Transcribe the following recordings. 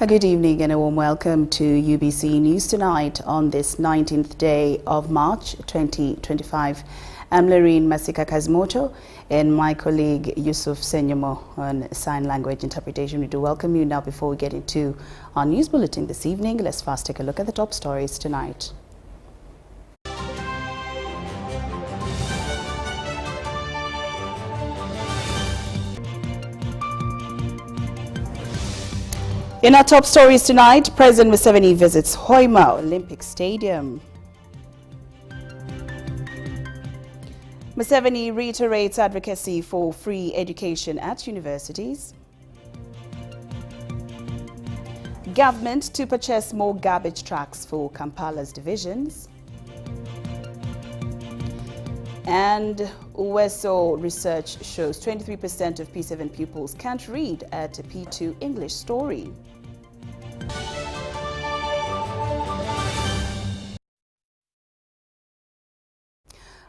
A good evening and a warm welcome to UBC News Tonight on this 19th day of March 2025. I'm Lauryn Masika Kazimoto and my colleague Yusuf Senyomo on sign language interpretation. We do welcome you. Now, before we get into our news bulletin this evening, let's first take a look at the top stories tonight. In our top stories tonight, President Museveni visits Hoima Olympic Stadium. Museveni reiterates advocacy for free education at universities. Government to purchase more garbage trucks for Kampala's divisions. And Uwezo research shows 23% of P7 pupils can't read at a P2 English story.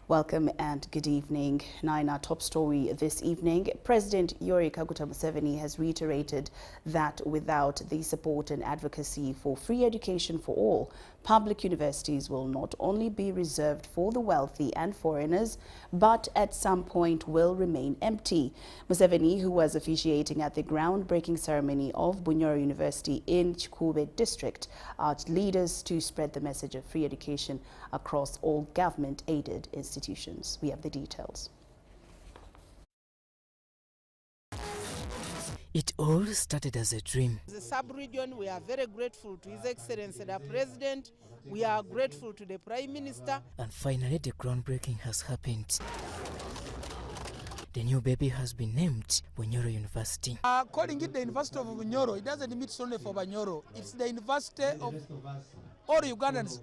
Welcome and good evening. Now, in our top story this evening, President Yoweri Kaguta Museveni has reiterated that without the support and advocacy for free education for all, public universities will not only be reserved for the wealthy and foreigners, but at some point will remain empty. Museveni, who was officiating at the groundbreaking ceremony of Bunyoro University in Kiboga district, urged leaders to spread the message of free education across all government-aided institutions. We have the details. It all started as a dream. As a sub-region, we are very grateful to His Excellency the President. We are grateful to the Prime Minister. And finally, the groundbreaking has happened. The new baby has been named Bunyoro University. Calling it the University of Bunyoro, it doesn't mean it's only for Bunyoro. It's the University of all Ugandans,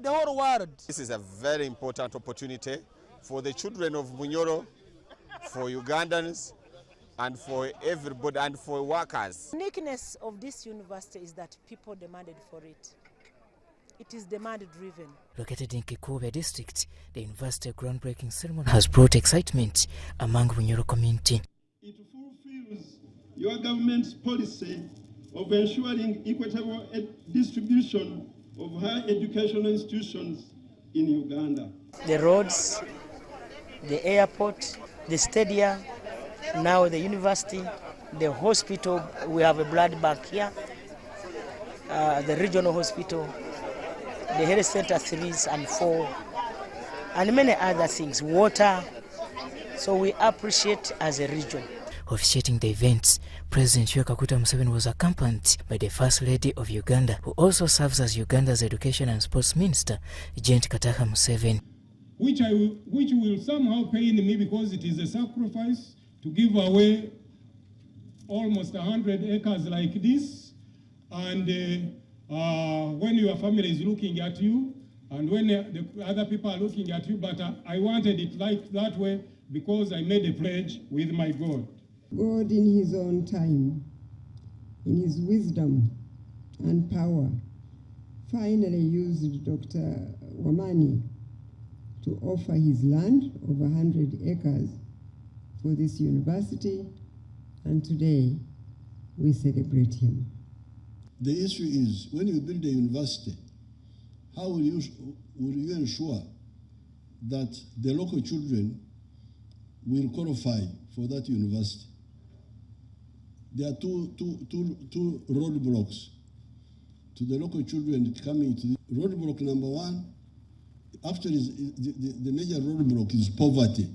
the whole world. This is a very important opportunity for the children of Bunyoro, for Ugandans, and for everybody, and for workers. The uniqueness of this university is that people demanded for it. It is demand-driven. Located in Kiboga district, the university groundbreaking ceremony has brought excitement among Bunyoro community. It fulfills your government's policy of ensuring equitable distribution of higher educational institutions in Uganda. The roads, the airport, the stadium, now the university, the hospital, we have a blood bank here, the regional hospital, the health center 3 and 4, and many other things, water. So we appreciate as a region. Officiating the events, President Yoweri Kaguta Museveni was accompanied by the First Lady of Uganda, who also serves as Uganda's Education and Sports Minister, Gent Kataha Museveni. Which will somehow pain me because it is a sacrifice to give away almost 100 acres like this, and when your family is looking at you, and when the other people are looking at you, but I wanted it like that way because I made a pledge with my God. God in his own time, in his wisdom and power, finally used Dr. Wamani to offer his land of 100 acres for this university, and today we celebrate him. The issue is, when you build a university, how will you ensure that the local children will qualify for that university? There are two roadblocks to the local children coming to the roadblock. Number one, actually the major roadblock is poverty,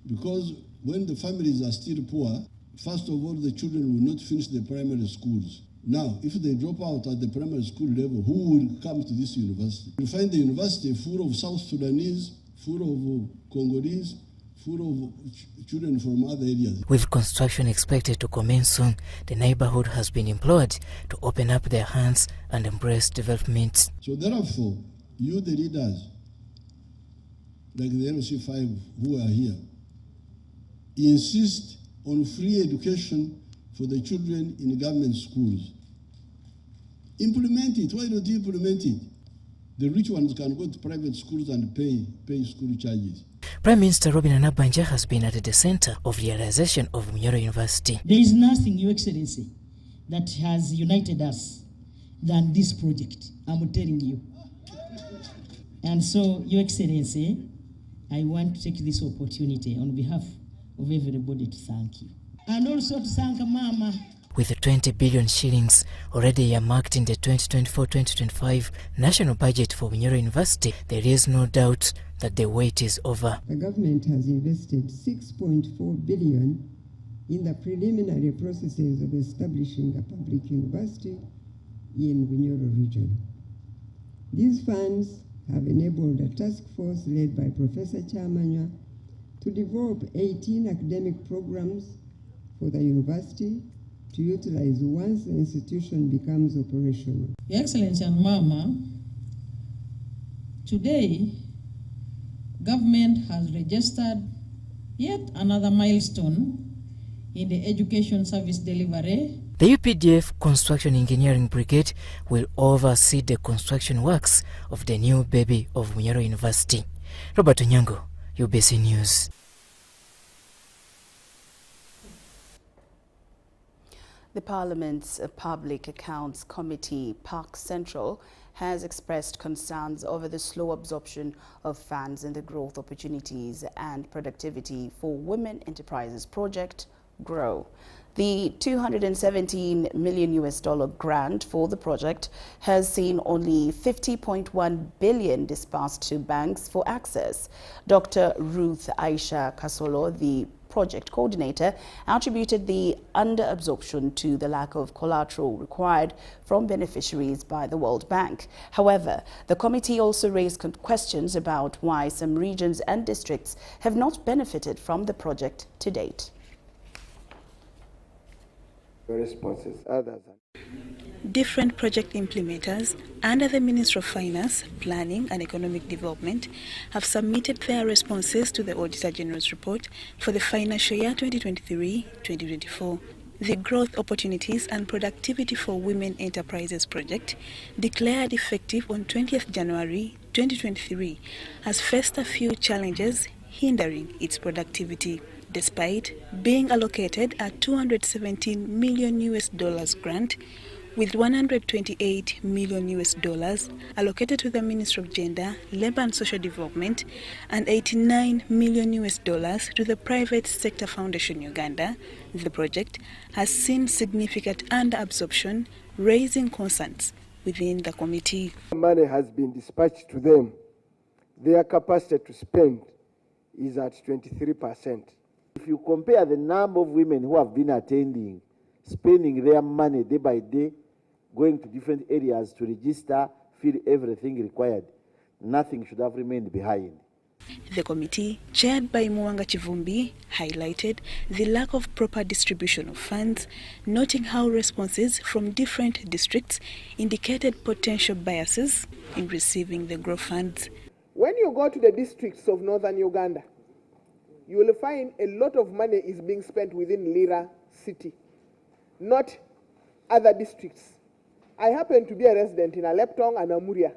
because when the families are still poor, first of all, the children will not finish the primary schools. Now, if they drop out at the primary school level, who will come to this university? You find the university full of South Sudanese, full of Congolese, full of children from other areas. With construction expected to commence soon, the neighborhood has been implored to open up their hands and embrace development. So therefore, you the leaders, like the LC5 who are here, insist on free education for the children in government schools. Implement it. Why don't you implement it? The rich ones can go to private schools and pay school charges. Prime Minister Robin Anabanja has been at the center of realization of Bunyoro University. There is nothing, Your Excellency, that has united us than this project, I'm telling you. And so, Your Excellency, I want to take this opportunity on behalf of everybody to thank you. And also to thank Mama. With 20 billion shillings already earmarked in the 2024-2025 national budget for Bunyoro University, there is no doubt that the wait is over. The government has invested 6.4 billion in the preliminary processes of establishing a public university in Bunyoro region. These funds have enabled a task force led by Professor Chamanya to develop 18 academic programs for the university to utilize once the institution becomes operational. Your Excellency and Mama, today, government has registered yet another milestone in the education service delivery. The UPDF Construction Engineering Brigade will oversee the construction works of the new baby of Bunyoro University. Robert Onyango, UBC News. The Parliament's Public Accounts Committee, Park Central, has expressed concerns over the slow absorption of funds in the Growth Opportunities and Productivity for Women Enterprises project, GROW. The $217 million grant for the project has seen only $50.1 billion dispersed to banks for access. Dr. Ruth Aisha Kasolo, the project coordinator, attributed the under-absorption to the lack of collateral required from beneficiaries by the World Bank. However, the committee also raised questions about why some regions and districts have not benefited from the project to date. Responses others. Different project implementers under the Ministry of Finance, Planning and Economic Development have submitted their responses to the Auditor General's report for the financial year 2023-2024. The Growth Opportunities and Productivity for Women Enterprises project, declared effective on 20th January 2023, has faced a few challenges hindering its productivity. Despite being allocated a $217 million grant, with $128 million allocated to the Ministry of Gender, Labor and Social Development, and $89 million to the Private Sector Foundation Uganda, the project has seen significant under-absorption, raising concerns within the committee. Money has been dispatched to them. Their capacity to spend is at 23%. If you compare the number of women who have been attending, spending their money day by day, going to different areas to register, fill everything required, nothing should have remained behind. The committee, chaired by Mwanga Chivumbi, highlighted the lack of proper distribution of funds, noting how responses from different districts indicated potential biases in receiving the growth funds. When you go to the districts of northern Uganda, you will find a lot of money is being spent within Lira city, not other districts. I happen to be a resident in Aleptong and Amuria,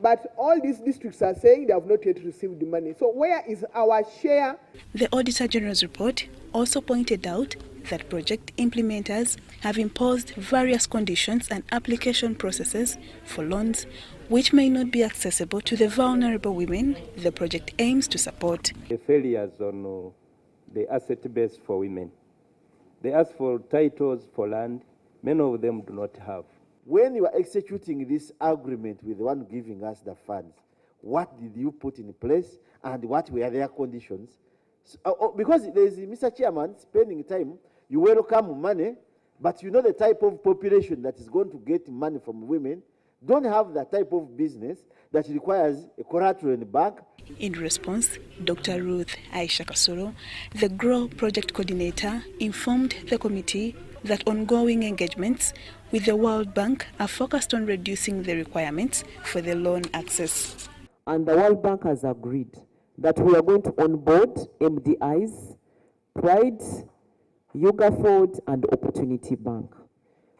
but all these districts are saying they have not yet received the money. So where is our share? The Auditor General's report also pointed out that project implementers have imposed various conditions and application processes for loans which may not be accessible to the vulnerable women the project aims to support. The failures on the asset base for women. They ask for titles for land, many of them do not have. When you are executing this agreement with the one giving us the funds, what did you put in place and what were their conditions? So, because there is Mr. Chairman spending time, you welcome money, but you know the type of population that is going to get money from women don't have that type of business that requires a collateral in the bank. In response, Dr. Ruth Aisha Kasolo, the GROW project coordinator, informed the committee that ongoing engagements with the World Bank are focused on reducing the requirements for the loan access. And the World Bank has agreed that we are going to onboard MDIs, Pride, Yuga Ford, and Opportunity Bank.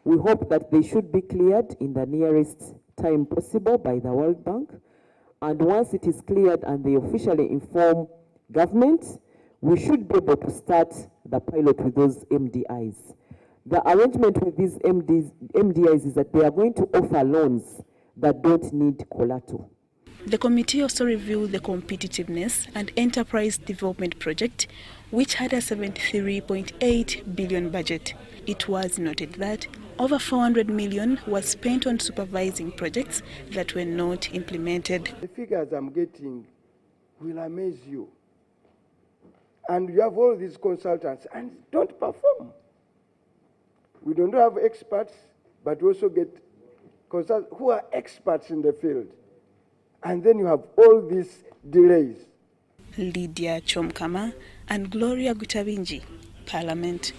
We hope that they should be cleared in the nearest time possible by the World Bank. And once it is cleared and they officially inform government, we should be able to start the pilot with those MDIs. The arrangement with these MDIs is that they are going to offer loans that don't need collateral. The committee also reviewed the competitiveness and enterprise development project, which had a 73.8 billion budget. It was noted that over 400 million was spent on supervising projects that were not implemented. The figures I'm getting will amaze you. And you have all these consultants and don't perform. We don't have experts, but we also get consultants who are experts in the field. And then you have all these delays. Lydia Chomkama and Gloria Gutabinji, Parliament.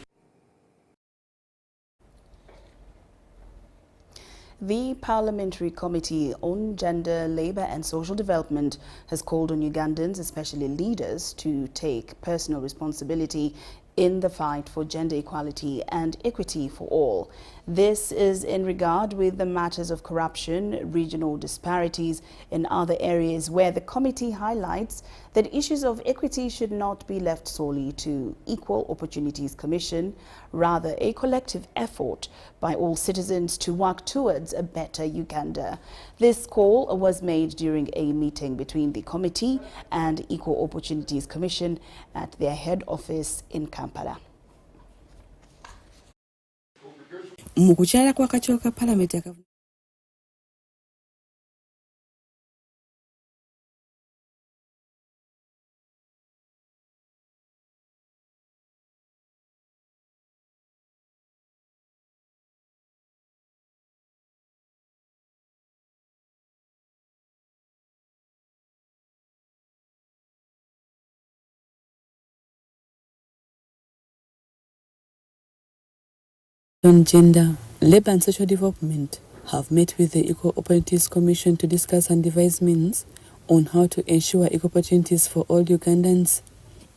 The Parliamentary Committee on Gender, Labour and Social Development has called on Ugandans, especially leaders, to take personal responsibility in the fight for gender equality and equity for all. This is in regard with the matters of corruption, regional disparities in other areas, where the committee highlights that issues of equity should not be left solely to Equal Opportunities Commission, rather a collective effort by all citizens to work towards a better Uganda. This call was made during a meeting between the committee and Equal Opportunities Commission at their head office in Kampala. Mukuchara kwa kacholo ka Parliament on gender, labour and social development have met with the Equal Opportunities Commission to discuss and devise means on how to ensure equal opportunities for all Ugandans.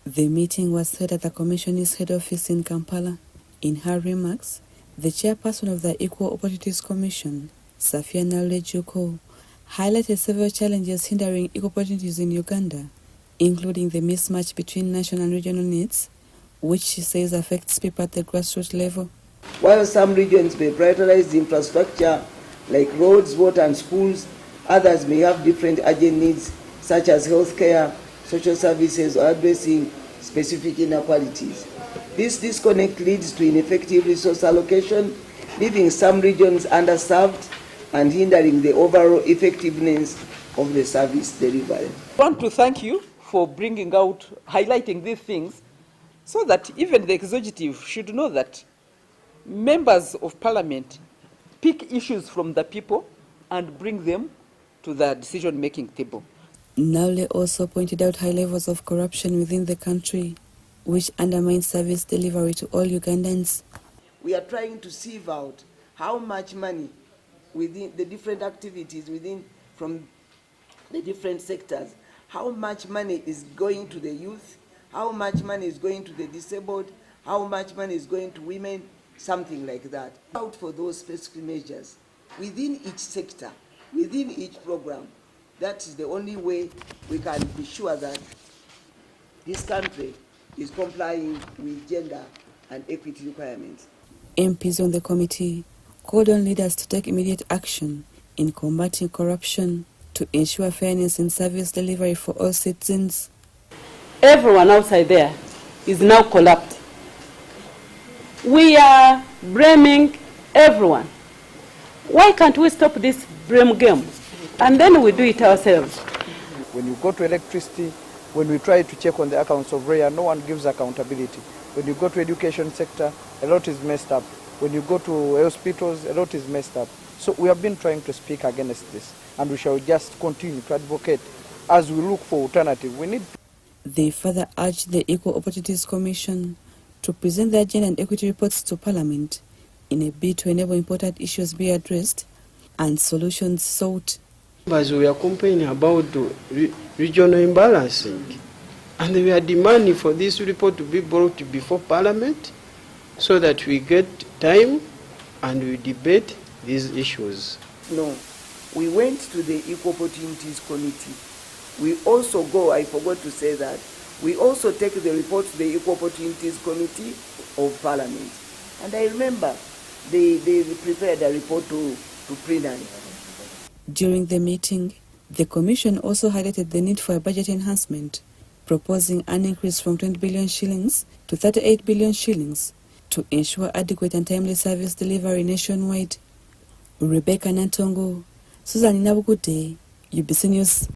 The meeting was held at the Commission's head office in Kampala. In her remarks, the chairperson of the Equal Opportunities Commission, Safiana Lejuko, highlighted several challenges hindering equal opportunities in Uganda, including the mismatch between national and regional needs, which she says affects people at the grassroots level. While some regions may prioritize the infrastructure like roads, water and schools, others may have different urgent needs such as healthcare, social services or addressing specific inequalities. This disconnect leads to ineffective resource allocation, leaving some regions underserved and hindering the overall effectiveness of the service delivery. I want to thank you for highlighting these things so that even the executive should know that members of parliament pick issues from the people and bring them to the decision-making table. Naule also pointed out high levels of corruption within the country, which undermines service delivery to all Ugandans. We are trying to sieve out how much money within the different activities from the different sectors, how much money is going to the youth, how much money is going to the disabled, how much money is going to women, something like that. Out for those specific measures within each sector, within each program. That is the only way we can be sure that this country is complying with gender and equity requirements. MPs on the committee called on leaders to take immediate action in combating corruption to ensure fairness in service delivery for all citizens. Everyone outside there is now corrupt. We are blaming everyone. Why can't we stop this blame game? And then we do it ourselves. When you go to electricity, when we try to check on the accounts of REA, no one gives accountability. When you go to education sector, a lot is messed up. When you go to hospitals, a lot is messed up. So we have been trying to speak against this, and we shall just continue to advocate as we look for alternative. They further urged the Equal Opportunities Commission to present their gender and equity reports to Parliament in a bid to enable important issues be addressed and solutions sought. As we are complaining about the regional imbalancing, and we are demanding for this report to be brought before Parliament so that we get time and we debate these issues. No, we went to the Equal Opportunities Committee. We also go, I forgot to say that, we also take the report to the Equal Opportunities Committee of Parliament. And I remember they prepared a report to Prinani. During the meeting, the Commission also highlighted the need for a budget enhancement, proposing an increase from 20 billion shillings to 38 billion shillings to ensure adequate and timely service delivery nationwide. Rebecca Nantongo, Susan Nabukute, UBC News.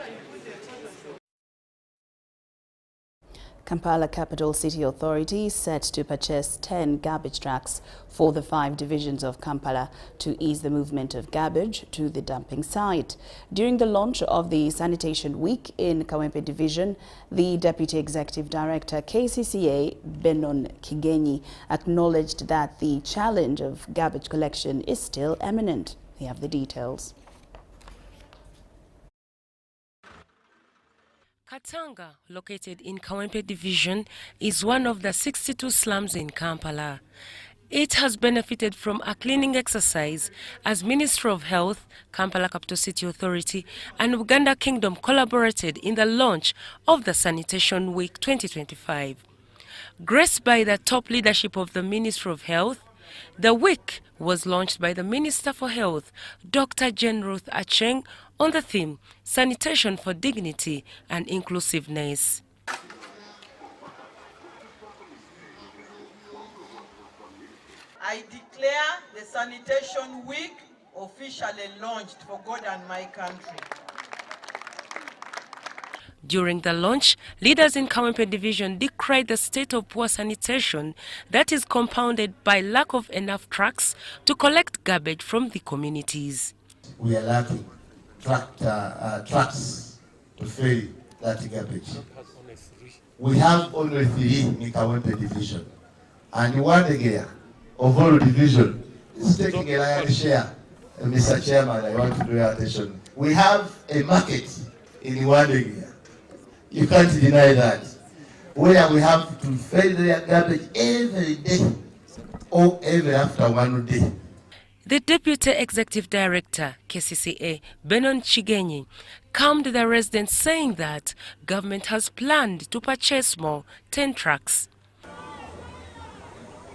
Kampala Capital City Authority is set to purchase 10 garbage trucks for the 5 divisions of Kampala to ease the movement of garbage to the dumping site. During the launch of the Sanitation Week in Kawempe Division, the Deputy Executive Director KCCA, Benon Kigenyi, acknowledged that the challenge of garbage collection is still imminent. We have the details. Katanga, located in Kawempe Division, is one of the 62 slums in Kampala. It has benefited from a cleaning exercise as Ministry of Health, Kampala Capital City Authority and Uganda Kingdom collaborated in the launch of the Sanitation Week 2025. Graced by the top leadership of the Ministry of Health, the week was launched by the Minister for Health, Dr. Jane Ruth Acheng, on the theme, Sanitation for Dignity and Inclusiveness. I declare the Sanitation Week officially launched for God and my country. During the launch, leaders in Kawempe Division decried the state of poor sanitation that is compounded by lack of enough trucks to collect garbage from the communities. We are lacking trucks to ferry that garbage. We have only 3 in Kawempe Division, and one again of all division is taking a lion's share. Mr. Chairman, I want to draw your attention. We have a market in one area. You can't deny that. Where we have to ferry the garbage every day or every after 1 day. The Deputy Executive Director, KCCA, Benon Chigenyi, calmed the residents, saying that government has planned to purchase more 10 trucks.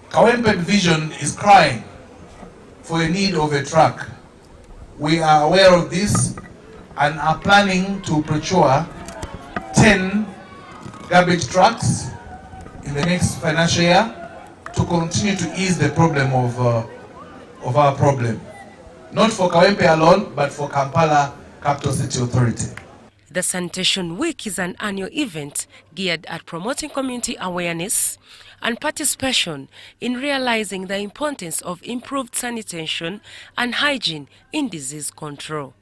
Kawempe Division is crying for a need of a truck. We are aware of this and are planning to procure 10 garbage trucks in the next financial year to continue to ease the problem of our problem. Not for Kawempe alone, but for Kampala Capital City Authority. The Sanitation Week is an annual event geared at promoting community awareness and participation in realizing the importance of improved sanitation and hygiene in disease control.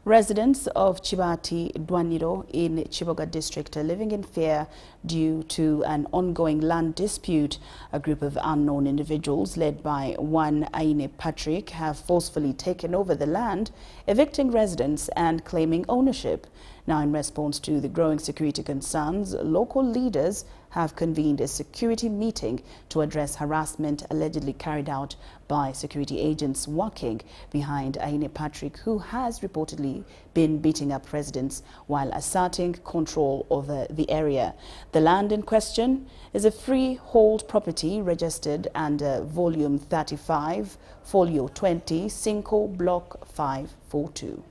Residents of Chibati Dwaniro in Kiboga district are living in fear due to an ongoing land dispute. A group of unknown individuals led by one Aine Patrick have forcefully taken over the land, evicting residents and claiming ownership. Now, in response to the growing security concerns, local leaders have convened a security meeting to address harassment allegedly carried out by security agents working behind Aine Patrick, who has reportedly been beating up residents while asserting control over the area. The land in question is a freehold property registered under Volume 35, Folio 20, Cinco Block 542.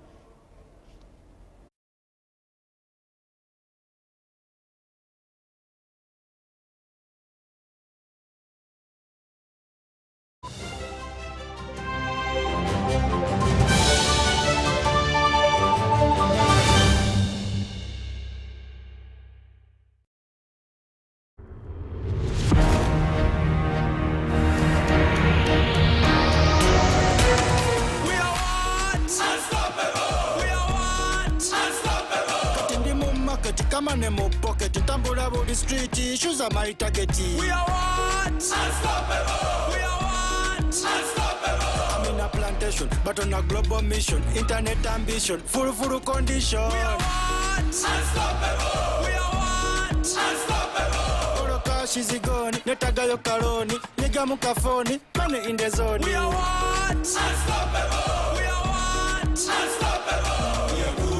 Street issues are my target. We are what? Unstoppable. We are what? Unstoppable. I'm in a plantation, but on a global mission. Internet ambition, full condition. We are what? Unstoppable. We are what? Unstoppable. Oro cash is gone. Netaga yo karoni. Niga mukafoni. Money in the zone. We are what? Unstoppable. We are what? Unstoppable. We are good.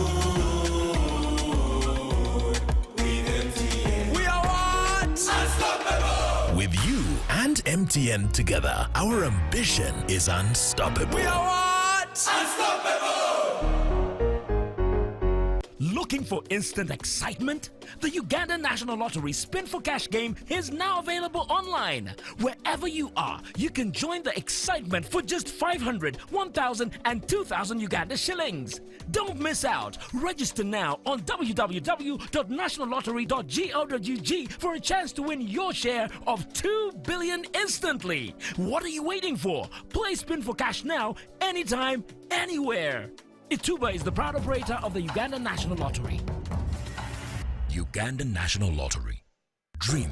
MTN together. Our ambition is unstoppable. We are what? Unstoppable! Looking for instant excitement? The Uganda National Lottery Spin for Cash game is now available online. Wherever you are, you can join the excitement for just 500, 1,000 and 2,000 Uganda shillings. Don't miss out. Register now on www.nationallottery.go.ug for a chance to win your share of 2 billion instantly. What are you waiting for? Play Spin for Cash now, anytime, anywhere. Ituba is the proud operator of the Uganda National Lottery. Uganda National Lottery. Dream,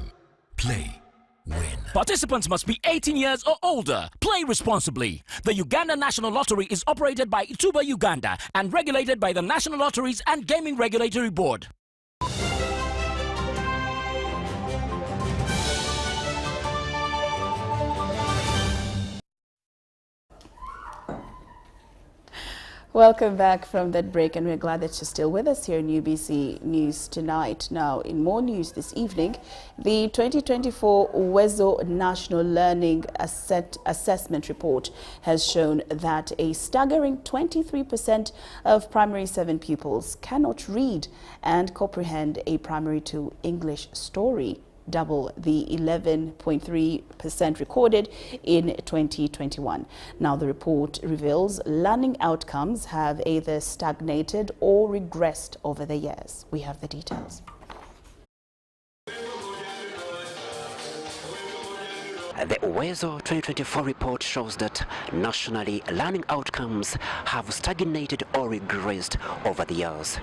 play, win. Participants must be 18 years or older. Play responsibly. The Uganda National Lottery is operated by Ituba Uganda and regulated by the National Lotteries and Gaming Regulatory Board. Welcome back from that break, and we're glad that you're still with us here in UBC News Tonight. Now, in more news this evening, the 2024 Uwezo National Learning Assessment Report has shown that a staggering 23% of Primary 7 pupils cannot read and comprehend a Primary 2 English story, double the 11.3% recorded in 2021. Now, the report reveals learning outcomes have either stagnated or regressed over the years. We have the details. The Uwezo 2024 report shows that nationally learning outcomes have stagnated or regressed over the years.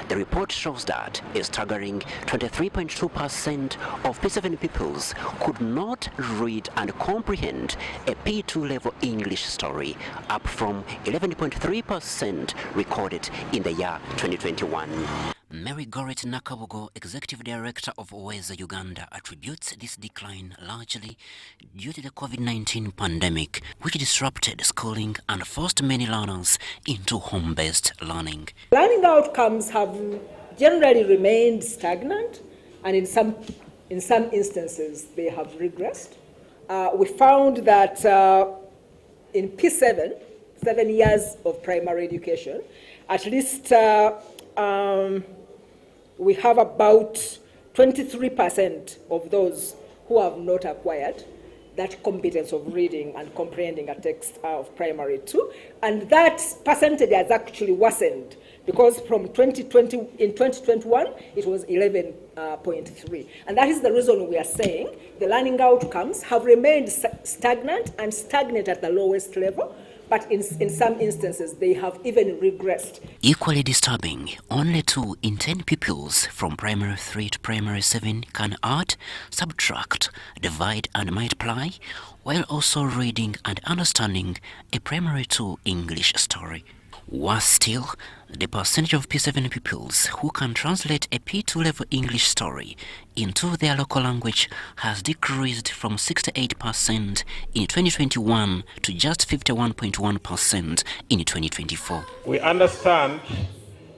The report shows that a staggering 23.2% of P7 pupils could not read and comprehend a P2 level English story, up from 11.3% recorded in the year 2021. Mary Goret Nakabogo, Executive Director of Uwezo Uganda, attributes this decline largely due to the COVID-19 pandemic, which disrupted schooling and forced many learners into home-based learning. Learning outcomes have generally remained stagnant, and in some instances they have regressed. We found that in P7, 7 years of primary education, at least we have about 23% of those who have not acquired that competence of reading and comprehending a text of primary 2. And that percentage has actually worsened, because from 2020, in 2021, it was 11.3. And that is the reason we are saying the learning outcomes have remained stagnant and stagnant at the lowest level, but in some instances they have even regressed. Equally disturbing, only 2 in 10 pupils from primary 3 to primary 7 can add, subtract, divide and multiply, while also reading and understanding a primary 2 English story. Worse still, the percentage of P7 pupils who can translate a P2 level English story into their local language has decreased from 68% in 2021 to just 51.1% in 2024. We understand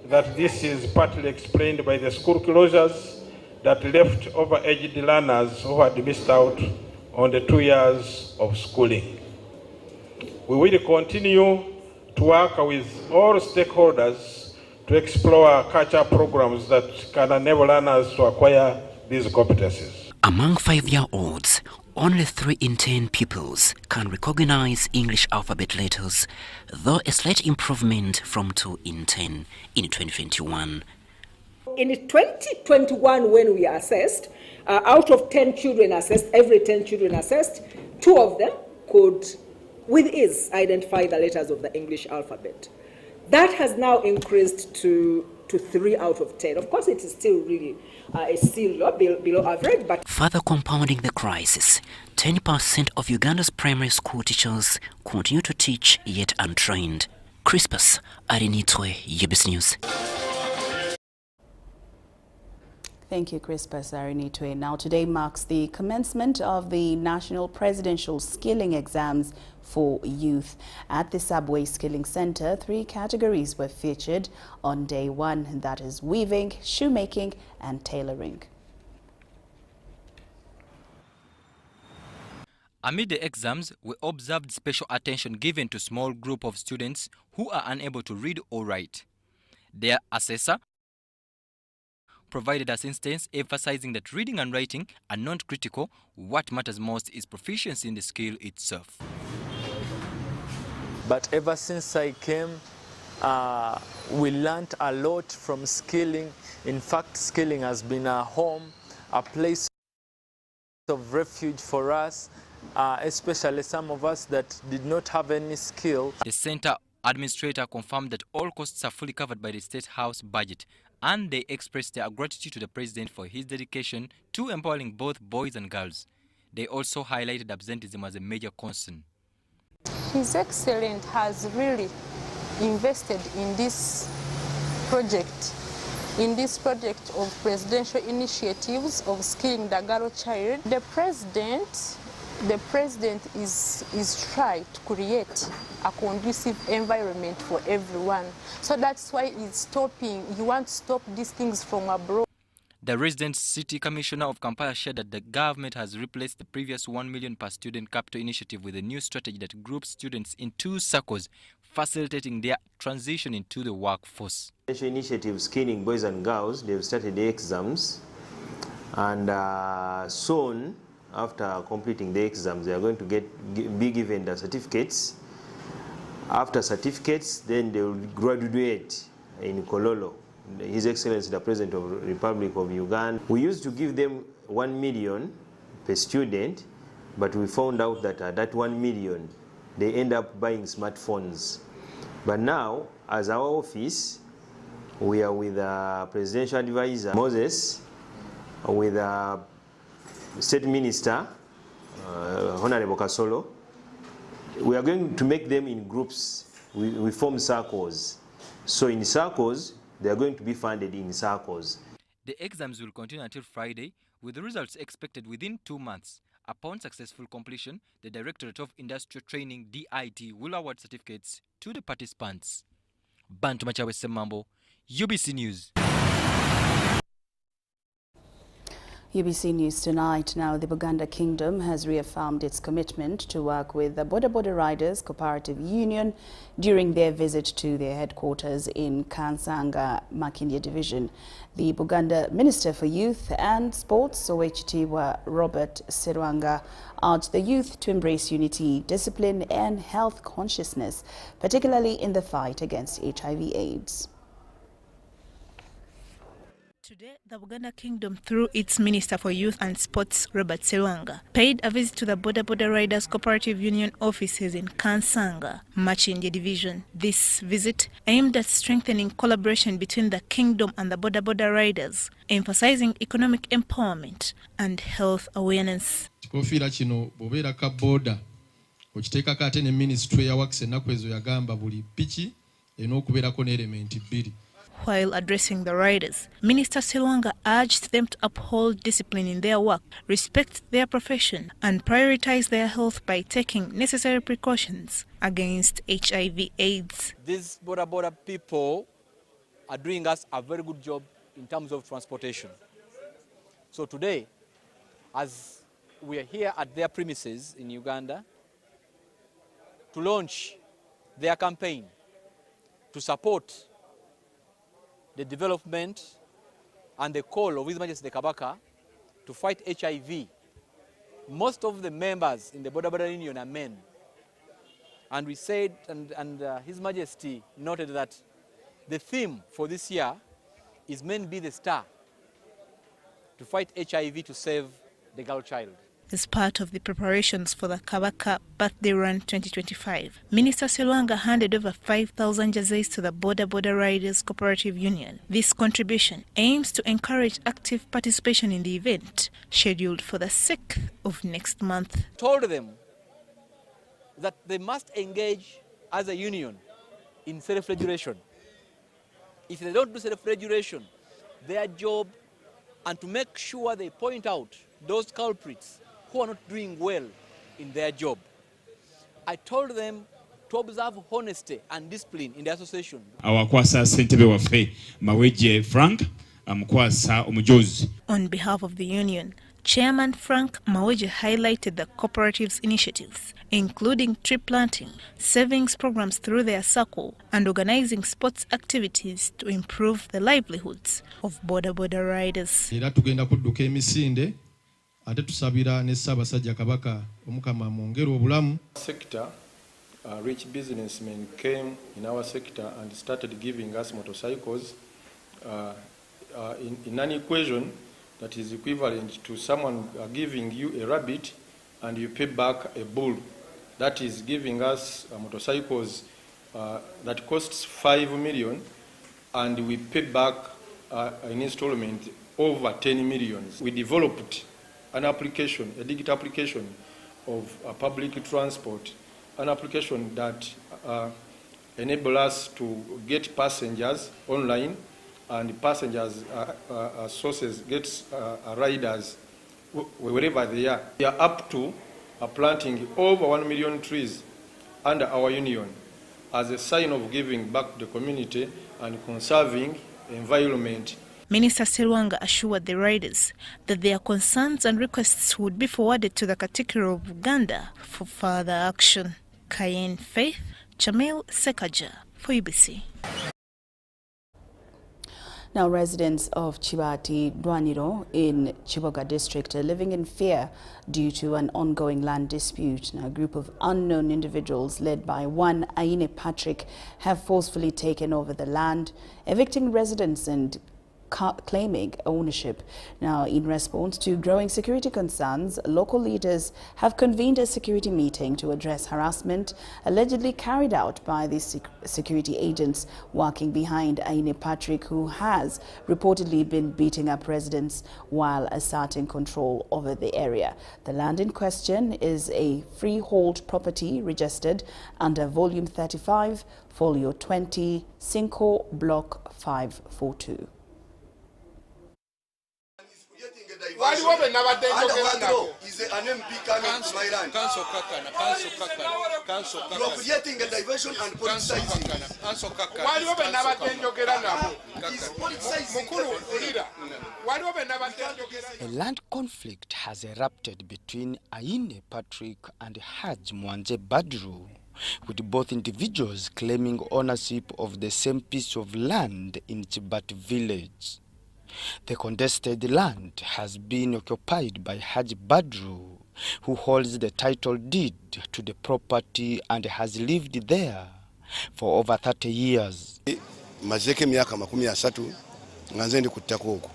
that this is partly explained by the school closures that left overaged learners who had missed out on the 2 years of schooling. We will continue to work with all stakeholders to explore culture programs that can enable learners to acquire these competencies. Among 5-year-olds, only 3 in 10 pupils can recognize English alphabet letters, though a slight improvement from 2 in 10 in 2021. In 2021, when we assessed, out of 10 children assessed, every 10 children assessed, 2 of them could with ease identify the letters of the English alphabet. That has now increased to 3 out of 10. Of course, it is still really still low, below average. But further compounding the crisis, 10% of Uganda's primary school teachers continue to teach yet untrained. Crispus Arinitwe, UBC News. Thank you, Crispus Arinitwe. Now, today marks the commencement of the National Presidential Skilling Exams for Youth. At the Subway Skilling Center, 3 categories were featured on day 1, and that is weaving, shoemaking, and tailoring. Amid the exams, we observed special attention given to a small group of students who are unable to read or write. Their assessor provided assistance, emphasizing that reading and writing are not critical. What matters most is proficiency in the skill itself. But ever since I came, we learned a lot from skilling. In fact, skilling has been a home, a place of refuge for us, especially some of us that did not have any skill. The center administrator confirmed that all costs are fully covered by the State House budget, and they expressed their gratitude to the president for his dedication to empowering both boys and girls. They also highlighted absenteeism as a major concern. His Excellency has really invested in this project of presidential initiatives of skilling the girl child. The president is trying to create a conducive environment for everyone. So that's why he wants to stop these things from abroad. The resident city commissioner of Kampala shared that the government has replaced the previous 1 million per student capital initiative with a new strategy that groups students in 2 circles, facilitating their transition into the workforce. The initiative Skilling Boys and Girls, they've started the exams, and soon after completing the exams they are going to be given the certificates. After certificates, then they will graduate in Kololo. His Excellency the President of the Republic of Uganda. We used to give them 1 million per student, but we found out that that 1 million, they end up buying smartphones. But now, as our office, we are with the Presidential Advisor, Moses, with the State Minister, Honorable Kasolo. We are going to make them in groups. We form circles. So in circles, they are going to be funded in circles. The exams will continue until Friday, with the results expected within 2 months. Upon successful completion, the Directorate of Industrial Training, DIT, will award certificates to the participants. Bantu Machawe Semambo, UBC News. UBC News tonight. Now, the Buganda Kingdom has reaffirmed its commitment to work with the Boda Boda Riders Cooperative Union during their visit to their headquarters in Kansanga, Makindye Division. The Buganda Minister for Youth and Sports, Owechitiwa Robert Serwanga, urged the youth to embrace unity, discipline and health consciousness, particularly in the fight against HIV/AIDS. Today, the Buganda Kingdom, through its Minister for Youth and Sports, Robert Serwanga, paid a visit to the Boda Boda Riders Cooperative Union offices in Kansanga, Makindye Division. This visit aimed at strengthening collaboration between the Kingdom and the Boda Boda Riders, emphasizing economic empowerment and health awareness. Kofira kino bobera ka boda okiteekako ate ne ministry ya works ennaku ezo yagamba buli piki en'okubeerako n'element 2. While addressing the riders, Minister Serwanga urged them to uphold discipline in their work, respect their profession, and prioritize their health by taking necessary precautions against HIV/AIDS. These Boda Boda people are doing us a very good job in terms of transportation. So today, as we are here at their premises in Uganda to launch their campaign to support the development and the call of His Majesty the Kabaka to fight HIV. Most of the members in the Boda Boda Union are men. And we said, and His Majesty noted that the theme for this year is Men Be the Star, to fight HIV to save the girl child. As part of the preparations for the Kabaka Birthday Run 2025, Minister Serwanga handed over 5,000 jerseys to the Boda Boda Riders Cooperative Union. This contribution aims to encourage active participation in the event, scheduled for the 6th of next month. Told them that they must engage as a union in self-regulation. If they don't do self-regulation, their job, and to make sure they point out those culprits who are not doing well in their job. I told them to observe honesty and discipline in the association. Awakwasa Sentebe waffe Maweje Frank amukwasa omujozi. On behalf of the union, Chairman Frank Maweje highlighted the cooperative's initiatives, including tree planting, savings programs through their circle, and organizing sports activities to improve the livelihoods of Boda Boda riders. Era tugenda kudduka emisinde ate tusabira ne Ssaabasajja Kabaka omukama mwongere obulamu. Sector, rich businessmen came in our sector and started giving us motorcycles in an equation that is equivalent to someone giving you a rabbit and you pay back a bull. That is giving us motorcycles that costs 5 million and we pay back an installment over 10 million. We developed an application, a digital application of public transport, an application that enable us to get passengers online and passengers sources get riders wherever they are. We are up to planting over 1 million trees under our union as a sign of giving back to the community and conserving the environment. Minister Serwanga assured the riders that their concerns and requests would be forwarded to the Katikkiro of Uganda for further action. Cayenne Faith, Chamil Sekaja for UBC. Now, residents of Chibati Bunyoro in Kiboga district are living in fear due to an ongoing land dispute. Now, a group of unknown individuals led by one Aine Patrick have forcefully taken over the land, evicting residents and claiming ownership. Now, in response to growing security concerns, local leaders have convened a security meeting to address harassment allegedly carried out by the security agents working behind Aine Patrick, who has reportedly been beating up residents while asserting control over the area. The land in question is a freehold property registered under Volume 35, Folio 20, Cinco, Block 542. Waliwo be nabadde njogera nabo is an MP coming to my land. Council kakana. You are creating a diversion and politicizing. Council kakana. Waliwo be nabadde njogera nabo is politicizing. Mukulu leader. Waliwo be nabadde njogera. A land conflict has erupted between Aine Patrick and Haj Mwanje Badru, with both individuals claiming ownership of the same piece of land in Chibati village. The contested land has been occupied by Haji Badru, who holds the title deed to the property and has lived there for over 30 years. Mazeke miaka 30 nganze ndi kutako huko.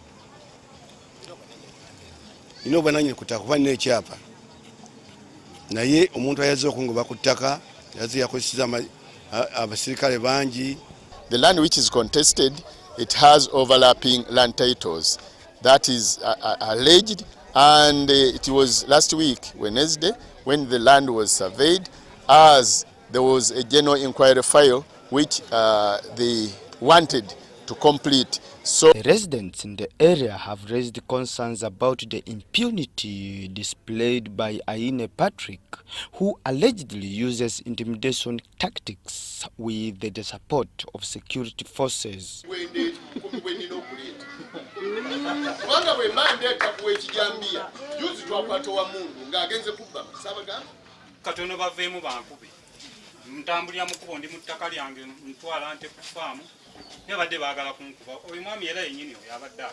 Ino bananye kutako bane ekyapa. Naye omuntu ayaze okungoba kutaka yazi yakosiza abasirikale bangi. The land which is contested, it has overlapping land titles. That is alleged, and it was last week, Wednesday, when the land was surveyed, as there was a general inquiry file which they wanted to complete. So the residents in the area have raised concerns about the impunity displayed by Aine Patrick, who allegedly uses intimidation tactics with the support of security forces. Mtambulira mukubo ndi muttaka lyange ntwala ante ku farm nebadde baagala kunkuba oyo mwami era yennyini oyo abadde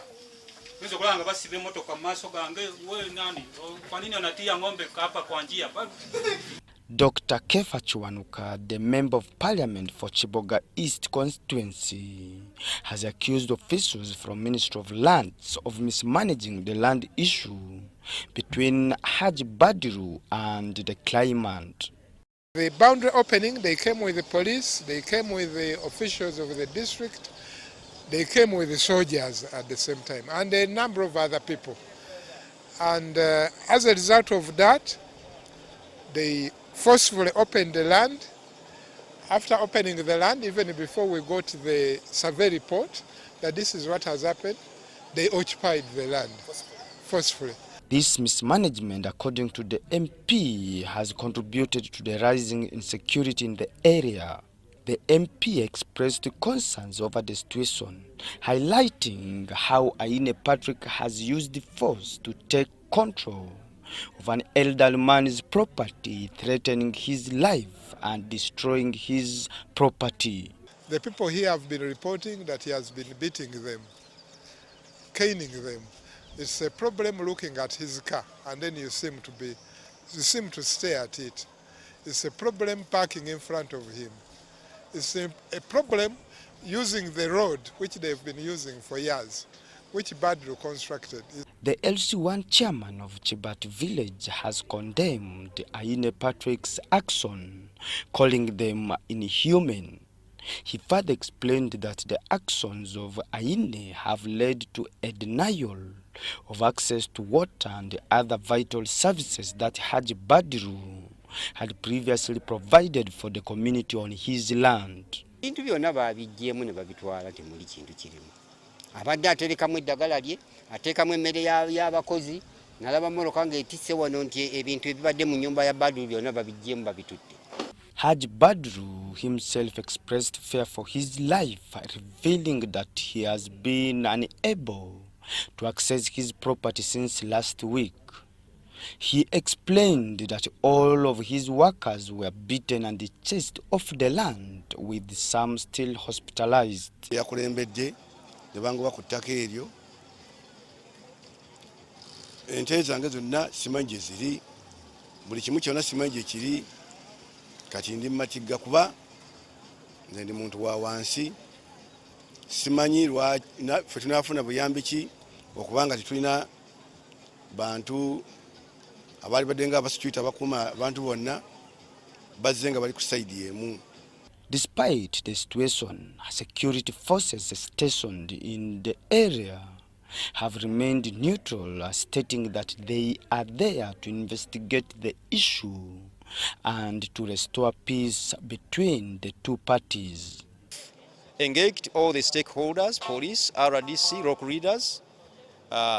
nzo kulanga basibe motoka maaso gange we nani kwa nini anatia ng'ombe hapa kwa njia. Dr. Kefa Chiwanuka, the Member of Parliament for Kiboga East constituency, has accused officials from Ministry of Lands of mismanaging the land issue between Haji Badru and the claimant. The boundary opening, they came with the police, they came with the officials of the district, they came with the soldiers at the same time, and a number of other people. And as a result of that, they forcefully opened the land. After opening the land, even before we got the survey report that this is what has happened, they occupied the land forcefully. This mismanagement, according to the MP, has contributed to the rising insecurity in the area. The MP expressed concerns over the situation, highlighting how Aine Patrick has used force to take control of an elderly man's property, threatening his life and destroying his property. The people here have been reporting that he has been beating them, caning them. It's a problem looking at his car, and then you seem to stare at it. It's a problem parking in front of him. It's a problem using the road, which they've been using for years, which Badru constructed. The LC1 chairman of Chibat village has condemned Aine Patrick's action, calling them inhuman. He further explained that the actions of Aine have led to a denial of access to water and other vital services that Haji Badru had previously provided for the community on his land. Abadde aterekamu eddagala lye, ateekamu emmere y'abakozi, nalaba mmotoka ng'etisse wano nti ebintu ebibadde mu nnyumba ya Badru byonna babiggyemu babitutte. Haji Badru himself expressed fear for his life, revealing that he has been unable to access his property since last week. He explained that all of his workers were beaten and chased off the land, with some still hospitalized. Nebango bakutaka eryo ente zange zonna simanyi ziri buli kimu kyonna simanyi kiri kati ndi matigga kuba nze ndi muntu wa wansi simanyi ffe tunafuna buyambi ki okubanga tetulina bantu abali badde nga abasituita abakuuma abantu bonna bazze nga bali ku saidi emu. Despite the situation, security forces stationed in the area have remained neutral, stating that they are there to investigate the issue and to restore peace between the two parties. Engaged all the stakeholders, police, RDC, rock leaders,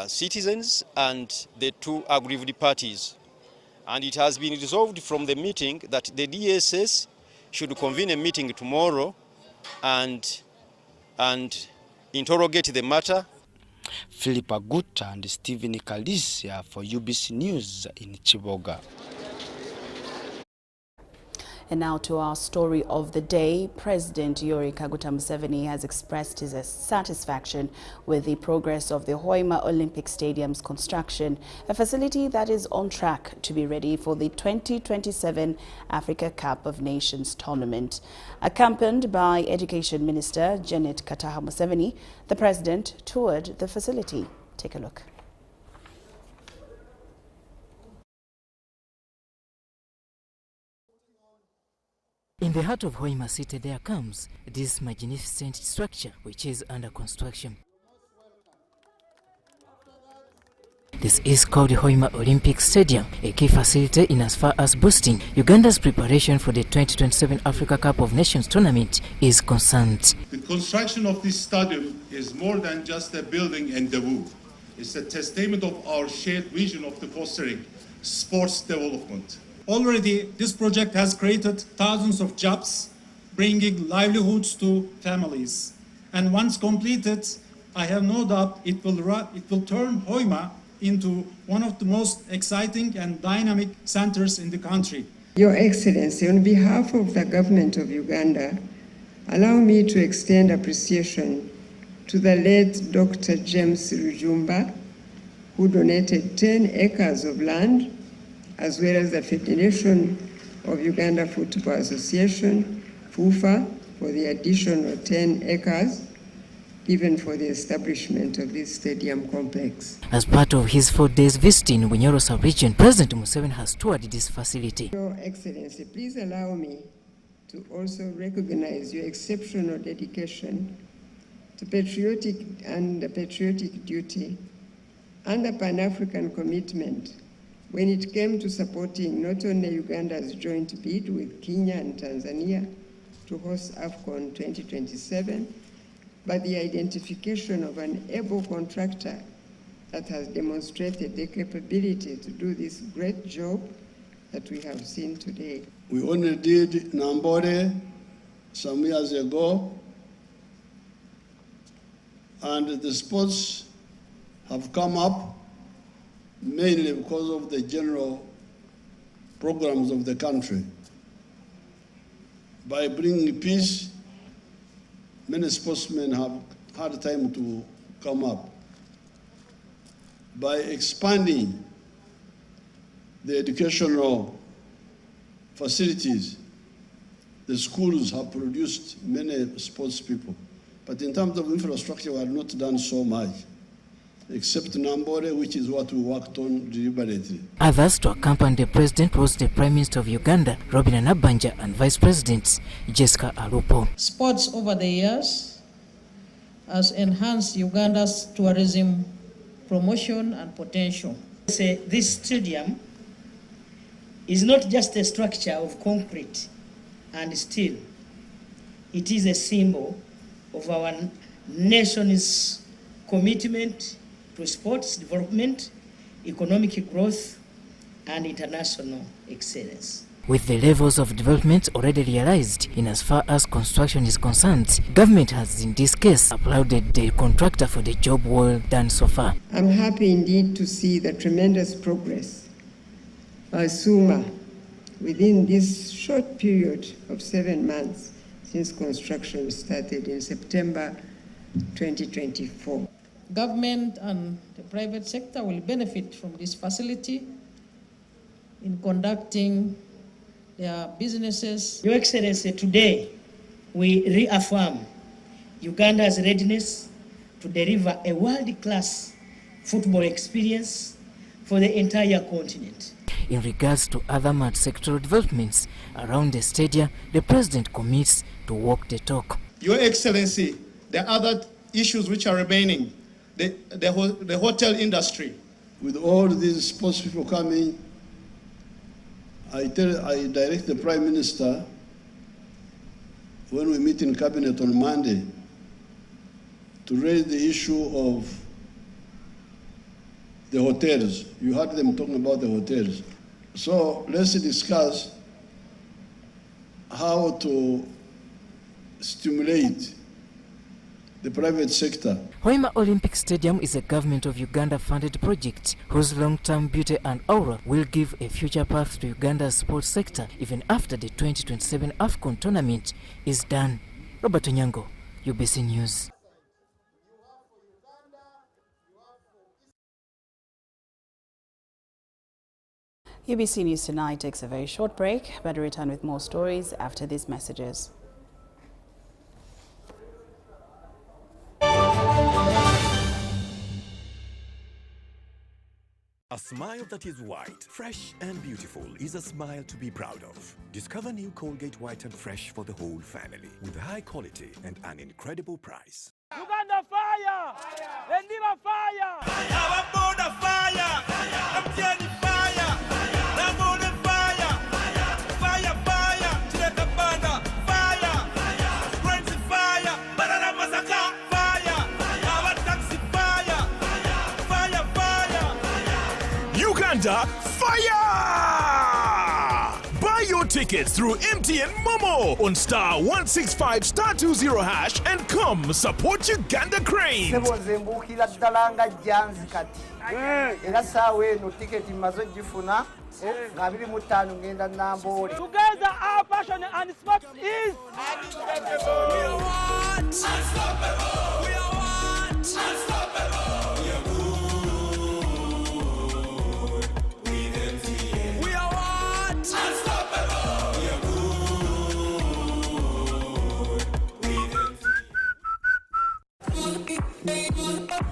citizens, and the two aggrieved parties. And it has been resolved from the meeting that the DSS should convene a meeting tomorrow and interrogate the matter. Philip Aguta and Stephen Kalisia for UBC News in Kiboga. And now to our story of the day. President Yoweri Kaguta Museveni has expressed his satisfaction with the progress of the Hoima Olympic Stadium's construction, a facility that is on track to be ready for the 2027 Africa Cup of Nations tournament. Accompanied by Education Minister Janet Kataha Museveni, the president toured the facility. Take a look. In the heart of Hoima City, there comes this magnificent structure which is under construction. This is called the Hoima Olympic Stadium, a key facility in as far as boosting Uganda's preparation for the 2027 Africa Cup of Nations tournament is concerned. The construction of this stadium is more than just a building and the wood. It's a testament of our shared vision of the fostering sports development. Already, this project has created thousands of jobs, bringing livelihoods to families. And once completed, I have no doubt it will turn Hoima into one of the most exciting and dynamic centers in the country. Your Excellency, on behalf of the government of Uganda, allow me to extend appreciation to the late Dr. James Rujumba, who donated 10 acres of land, as well as the Federation of Uganda Football Association, FUFA, for the additional 10 acres given for the establishment of this stadium complex. As part of his 4 days visit in Bunyoro sub-region, President Museveni has toured this facility. Your Excellency, please allow me to also recognize your exceptional dedication to patriotic duty and a Pan-African commitment when it came to supporting not only Uganda's joint bid with Kenya and Tanzania to host AFCON 2027, but the identification of an able contractor that has demonstrated the capability to do this great job that we have seen today. We only did Nambore some years ago, and the sports have come up mainly because of the general programs of the country. By bringing peace, many sportsmen have had time to come up. By expanding the educational facilities, the schools have produced many sports people. But in terms of infrastructure, we have not done so much, except Nambore, which is what we worked on deliberately. Others to accompany the president was the Prime Minister of Uganda, Robin Nabanja, and Vice President Jessica Alupo. Sports over the years has enhanced Uganda's tourism promotion and potential. This stadium is not just a structure of concrete and steel. It is a symbol of our nation's commitment to sports development, economic growth, and international excellence. With the levels of development already realized in as far as construction is concerned, government has in this case applauded the contractor for the job well done so far. I'm happy indeed to see the tremendous progress by SUMA within this short period of 7 months since construction started in September 2024. Government and the private sector will benefit from this facility in conducting their businesses. Your Excellency, today we reaffirm Uganda's readiness to deliver a world-class football experience for the entire continent. In regards to other sectoral developments around the stadium, the President commits to walk the talk. Your Excellency, the other issues which are remaining, the hotel industry. With all these sports people coming, I direct the Prime Minister, when we meet in Cabinet on Monday, to raise the issue of the hotels. You heard them talking about the hotels. So let's discuss how to stimulate the private sector. Hoima Olympic Stadium is a government of Uganda funded project whose long-term beauty and aura will give a future path to Uganda's sports sector even after the 2027 AFCON tournament is done. Robert Onyango, UBC News. UBC News Tonight takes a very short break, but return with more stories after these messages. A smile that is white, fresh and beautiful is a smile to be proud of. Discover new Colgate White and Fresh for the whole family with high quality and an incredible price. Uganda fire! Endima fire! Our border fire! Amtiani fire! Namone fire! Fire, fire! Chileka banda fire! Frenzy fire! Banana Masaka fire! Our taxi fire! Fire, fire! Uganda fire! Buy your tickets through MTN Momo on *165*20# and come support Uganda Crane. Together our passion and sport is unstoppable. We are what? Unstoppable. We are what? Unstoppable. We are good. We are what? Unstoppable. We are good.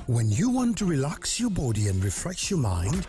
When you want to relax your body and refresh your mind,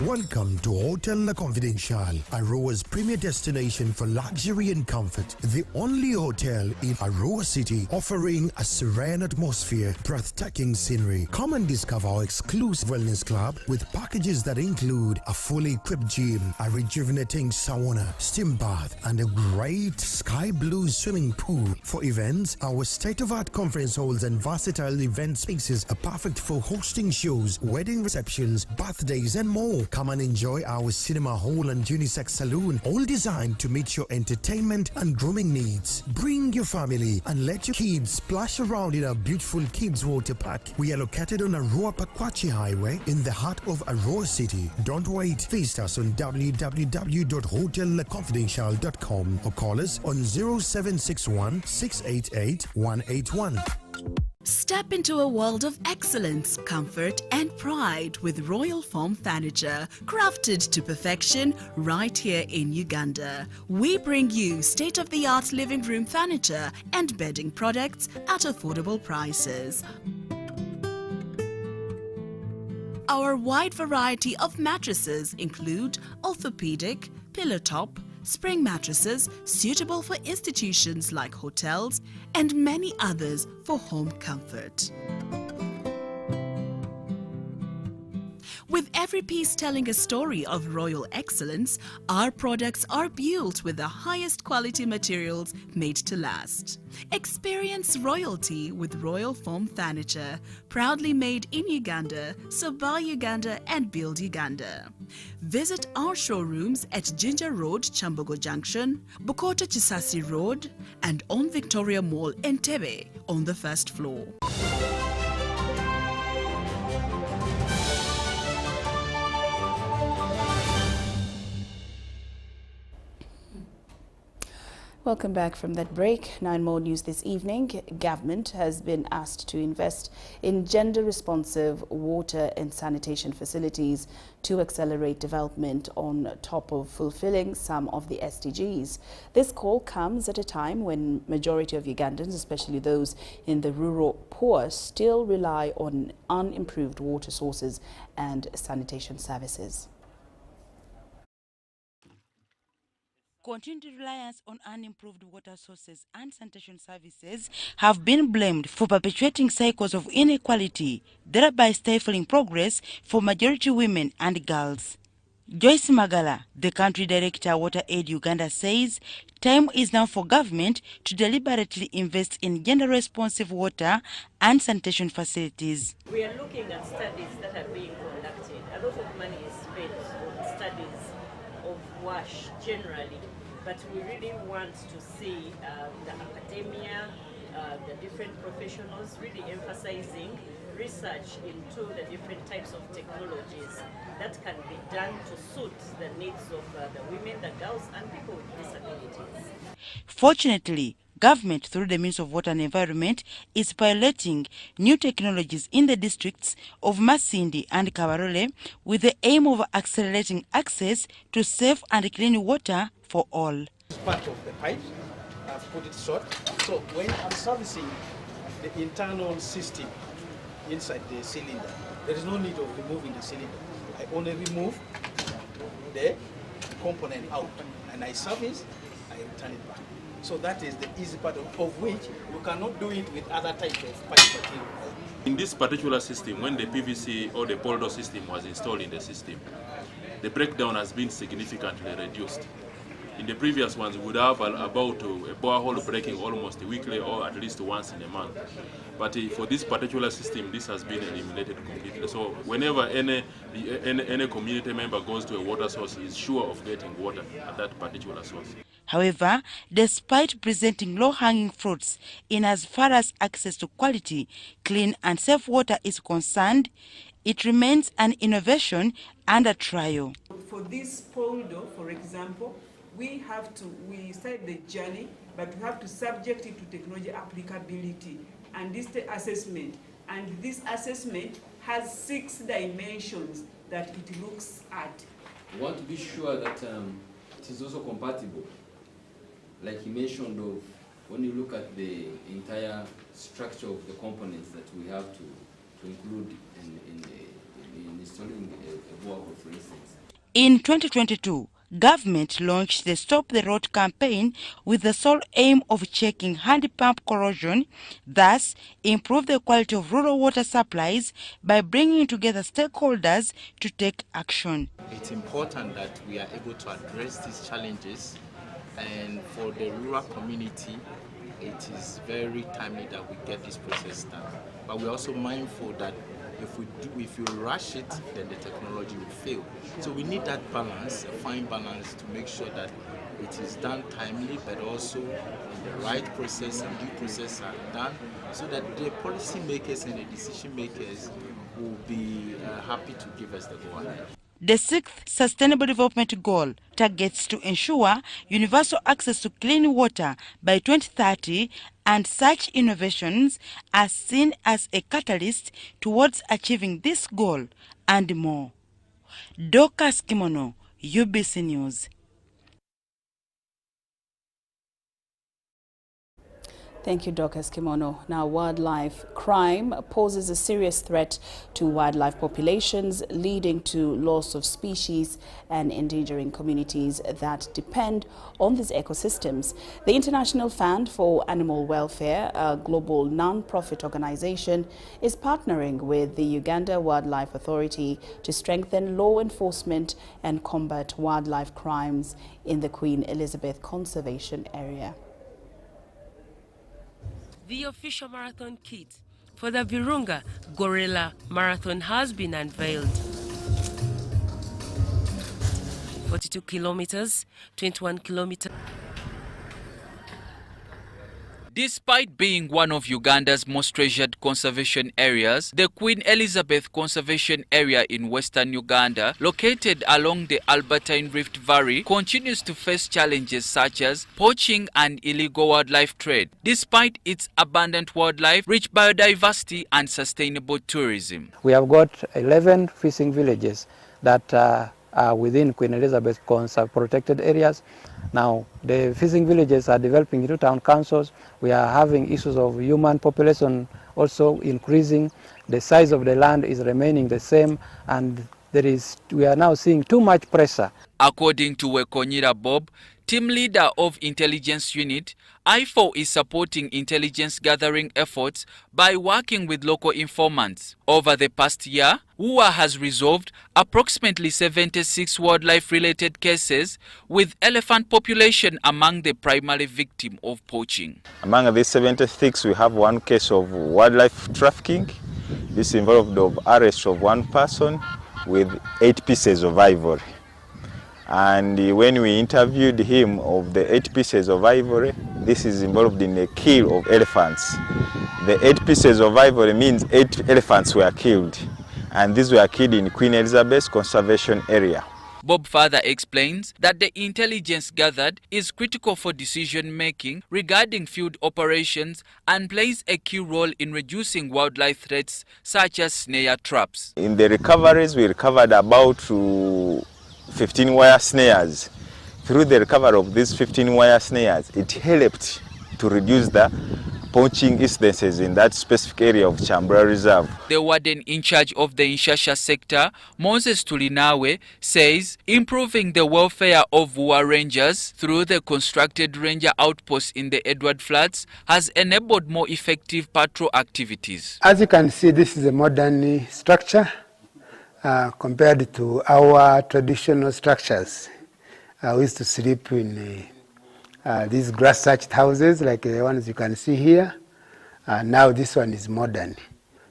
welcome to Hotel La Confidential, Aroa's premier destination for luxury and comfort. The only hotel in Aroa City offering a serene atmosphere, breathtaking scenery. Come and discover our exclusive wellness club with packages that include a fully equipped gym, a rejuvenating sauna, steam bath, and a great sky blue swimming pool. For events, our state-of-art conference halls and versatile event spaces are perfect for hosting shows, wedding receptions, birthdays, and more. more, come and enjoy our cinema hall and unisex saloon, all designed to meet your entertainment and grooming needs. Bring your family and let your kids splash around in our beautiful kids water park. We are located on Arua Pakwachi Highway in the heart of Arua City. Don't wait. Visit us on www.hotelconfidential.com or call us on 0761 688 181. Step into a world of excellence, comfort and pride with Royal Foam Furniture, crafted to perfection right here in Uganda. We bring you state-of-the-art living room furniture and bedding products at affordable prices. Our wide variety of mattresses include orthopedic, pillow top, spring mattresses suitable for institutions like hotels, and many others for home comfort. With every piece telling a story of royal excellence, our products are built with the highest quality materials made to last. Experience royalty with Royal Foam Furniture, proudly made in Uganda, so buy Uganda and build Uganda. Visit our showrooms at Ginger Road, Chambogo Junction, Bukota Chisasi Road, and on Victoria Mall, Entebbe, on the first floor. Welcome back from that break. 9 more news this evening. Government has been asked to invest in gender-responsive water and sanitation facilities to accelerate development on top of fulfilling some of the SDGs. This call comes at a time when majority of Ugandans, especially those in the rural poor, still rely on unimproved water sources and sanitation services. Continued reliance on unimproved water sources and sanitation services have been blamed for perpetuating cycles of inequality, thereby stifling progress for majority women and girls. Joyce Magala, the country director Water Aid Uganda, says time is now for government to deliberately invest in gender-responsive water and sanitation facilities. We are looking at studies that are being conducted. A lot of money is spent on studies of WASH generally. But we really want to see the academia, the different professionals really emphasizing research into the different types of technologies that can be done to suit the needs of the women, the girls, and people with disabilities. Fortunately, government, through the Ministry of Water and Environment, is piloting new technologies in the districts of Masindi and Kabarole with the aim of accelerating access to safe and clean water for all. It's part of the pipe. I've put it short. So when I'm servicing the internal system inside the cylinder, there is no need of removing the cylinder. I only remove the component out and I service, I return it back. So that is the easy part of which you cannot do it with other types of pipe material. In this particular system, when the PVC or the poldo system was installed in the system, the breakdown has been significantly reduced. In the previous ones, we would have about a borehole breaking almost weekly or at least once in a month. But for this particular system, this has been eliminated completely. So whenever any community member goes to a water source, he is sure of getting water at that particular source. However, despite presenting low-hanging fruits in as far as access to quality, clean and safe water is concerned, it remains an innovation and a trial. For this poldo, for example, we start the journey, but we have to subject it to technology applicability and this assessment. And this assessment has 6 dimensions that it looks at. We want to be sure that it is also compatible. Like you mentioned, of when you look at the entire structure of the components that we have to include in installing a borehole, for instance. In 2022, government launched the Stop the Rot campaign with the sole aim of checking hand pump corrosion, thus improve the quality of rural water supplies by bringing together stakeholders to take action. It's important that we are able to address these challenges, and for the rural community, it is very timely that we get this process done. But we're also mindful that if you rush it, then the technology will fail. So we need that balance, a fine balance, to make sure that it is done timely, but also in the right process and due process are done, so that the policy makers and the decision makers will be happy to give us the go-ahead. The 6th Sustainable Development Goal targets to ensure universal access to clean water by 2030, and such innovations are seen as a catalyst towards achieving this goal and more. Dorcas Kimono, UBC News. Thank you, Dorcas Kimono. Now, wildlife crime poses a serious threat to wildlife populations, leading to loss of species and endangering communities that depend on these ecosystems. The International Fund for Animal Welfare, a global non-profit organization, is partnering with the Uganda Wildlife Authority to strengthen law enforcement and combat wildlife crimes in the Queen Elizabeth Conservation Area. The official marathon kit for the Virunga Gorilla Marathon has been unveiled. 42 kilometers, 21 kilometers. Despite being one of Uganda's most treasured conservation areas, the Queen Elizabeth Conservation Area in western Uganda, located along the Albertine Rift Valley, continues to face challenges such as poaching and illegal wildlife trade, despite its abundant wildlife, rich biodiversity and sustainable tourism. We have got 11 fishing villages that are within Queen Elizabeth protected areas. Now, the fishing villages are developing into town councils. We are having issues of human population also increasing. The size of the land is remaining the same, and we are now seeing too much pressure. According to Wekonyira Bob, team leader of intelligence unit, I4 is supporting intelligence gathering efforts by working with local informants. Over the past year, UWA has resolved approximately 76 wildlife-related cases, with elephant population among the primary victim of poaching. Among these 76, we have one case of wildlife trafficking. This involved the arrest of one person with 8 pieces of ivory. And when we interviewed him of the 8 pieces of ivory, this is involved in the kill of elephants. The 8 pieces of ivory means 8 elephants were killed, and these were killed in Queen Elizabeth Conservation Area. Bob further explains that the intelligence gathered is critical for decision-making regarding field operations and plays a key role in reducing wildlife threats such as snare traps. In the recoveries, we recovered about 15 wire snares. Through the recovery of these 15 wire snares, it helped to reduce the poaching incidences in that specific area of Chambra Reserve. The warden in charge of the Inshasha sector, Moses Tulinawe, says improving the welfare of UWA rangers through the constructed ranger outposts in the Edward Flats has enabled more effective patrol activities. As you can see, this is a modern structure compared to our traditional structures. We used to sleep in these grass-thatched houses like the ones you can see here. Now this one is modern.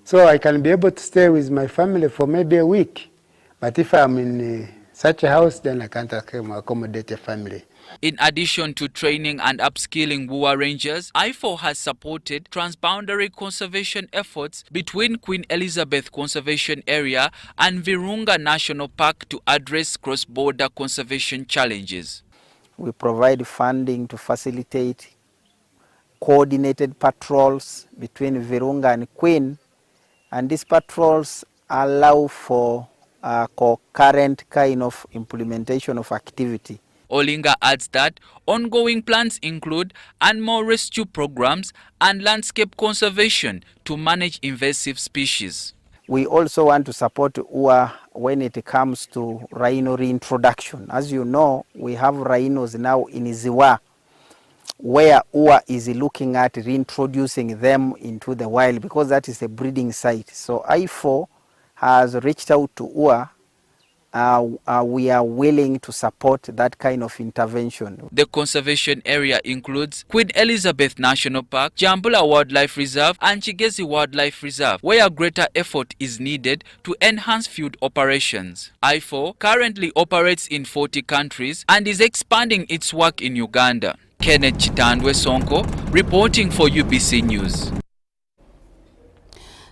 So I can be able to stay with my family for maybe a week. But if I'm in such a house, then I can't accommodate a family. In addition to training and upskilling UWA rangers, I4 has supported transboundary conservation efforts between Queen Elizabeth Conservation Area and Virunga National Park to address cross-border conservation challenges. We provide funding to facilitate coordinated patrols between Virunga and Queen, and these patrols allow for concurrent kind of implementation of activity. Olinga adds that ongoing plans include animal rescue programs and landscape conservation to manage invasive species. We also want to support UWA when it comes to rhino reintroduction. As you know, we have rhinos now in Ziwa, where UWA is looking at reintroducing them into the wild because that is a breeding site. So I4 has reached out to UWA we are willing to support that kind of intervention. The conservation area includes Queen Elizabeth National Park, Jambula Wildlife Reserve and Chigezi Wildlife Reserve, where greater effort is needed to enhance field operations. IFO currently operates in 40 countries and is expanding its work in Uganda. Kenneth Chitandwe Sonko, reporting for UBC News.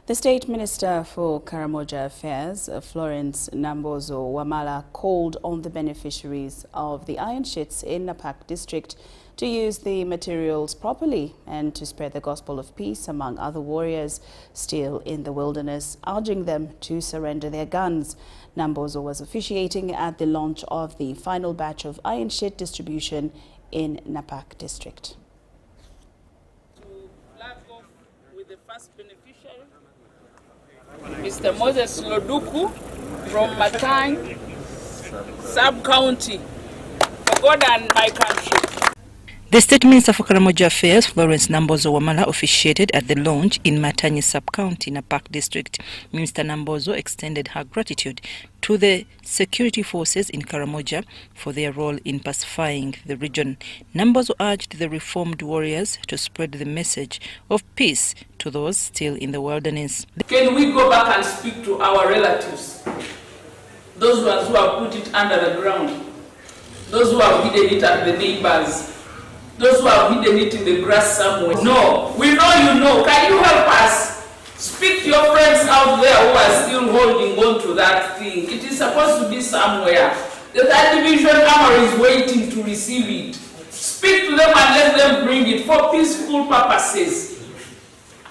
The State Minister for Karamoja Affairs, Florence Nambozo Wamala, called on the beneficiaries of the iron shits in Napak district to use the materials properly and to spread the gospel of peace among other warriors still in the wilderness, urging them to surrender their guns. Nambozo was officiating at the launch of the final batch of iron shit distribution in Napak district. To flag off with the first beneficiary, Mr. Moses Loduku from Matang sub-county, for God and my country. The State Minister for Karamoja Affairs, Florence Nambozo Wamala, officiated at the launch in Matanyi Sub-County, Napak District. Minister Nambozo extended her gratitude to the security forces in Karamoja for their role in pacifying the region. Nambozo urged the reformed warriors to spread the message of peace to those still in the wilderness. Can we go back and speak to our relatives? Those ones who have put it under the ground, those who have hidden it at the neighbors, those who have hidden it in the grass somewhere. No, we know you know. Can you help us? Speak to your friends out there who are still holding on to that thing. It is supposed to be somewhere. The 3rd Division Armor is waiting to receive it. Speak to them and let them bring it for peaceful purposes.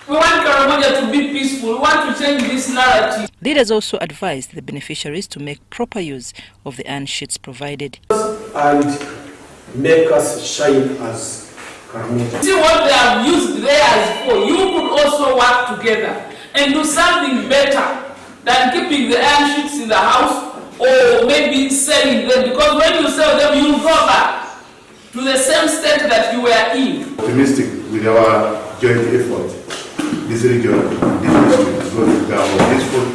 We want Karamoja to be peaceful. We want to change this narrative. Leaders also advised the beneficiaries to make proper use of the iron sheets provided. And make us shine as Karamoja. See what they have used theirs for. You could also work together and do something better than keeping the iron sheets in the house or maybe selling them, because when you sell them, you go back to the same state that you were in. Optimistic with our joint effort. This region, this district is going to become peaceful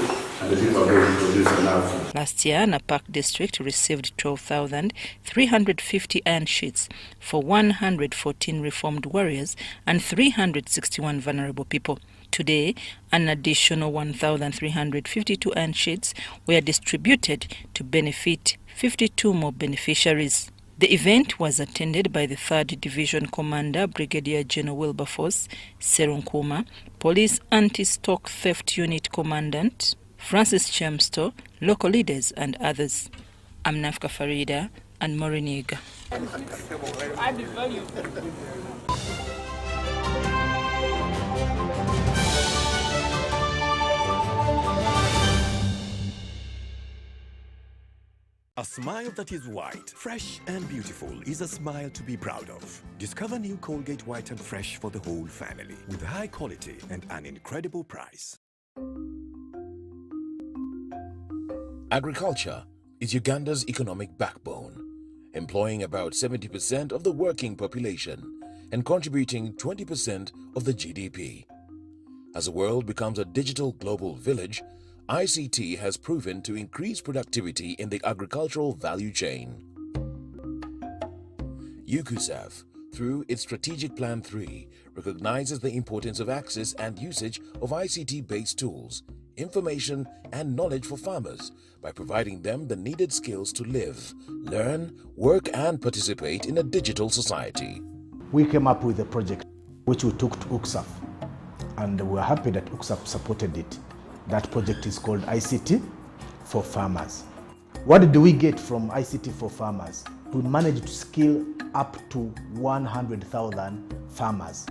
and the people are going to produce enough. Last year, Napak district received 12,350 iron sheets for 114 reformed warriors and 361 vulnerable people. Today, an additional 1,352 iron sheets were distributed to benefit 52 more beneficiaries. The event was attended by the 3rd Division Commander, Brigadier General Wilberforce Serunkuma, Police Anti-Stock Theft Unit Commandant Francis Chamsto, local leaders and others. I'm Nafka Farida and Moriniga. A smile that is white, fresh and beautiful is a smile to be proud of. Discover new Colgate White and Fresh for the whole family with high quality and an incredible price. Agriculture is Uganda's economic backbone, employing about 70% of the working population and contributing 20% of the GDP. As the world becomes a digital global village, ICT has proven to increase productivity in the agricultural value chain. UKUSAF, through its Strategic Plan 3, recognizes the importance of access and usage of ICT-based tools, information and knowledge for farmers by providing them the needed skills to live, learn, work and participate in a digital society. We came up with a project which we took to UKSAF, and we're happy that UKSAF supported it. That project is called ICT for Farmers. What did we get from ICT for Farmers? We managed to skill up to 100,000 farmers.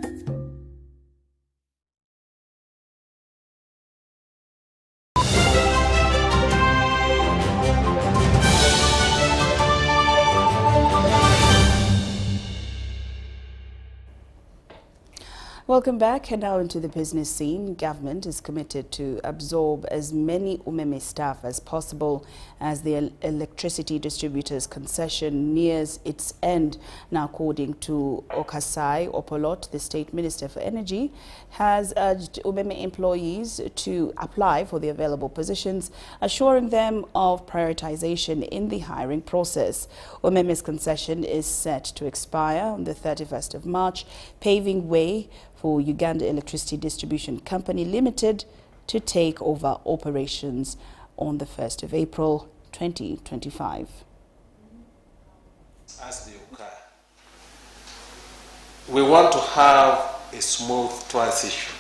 Well, Welcome back, and now into the business scene. Government is committed to absorb as many Umeme staff as possible as the electricity distributors concession nears its end. Now, according to Okasai Opolot, the State Minister for Energy, has urged Umeme employees to apply for the available positions, assuring them of prioritization in the hiring process. Umeme's concession is set to expire on the 31st of March, paving way for Uganda Electricity Distribution Company Limited to take over operations on the 1st of April 2025. As they occur, we want to have a smooth transition.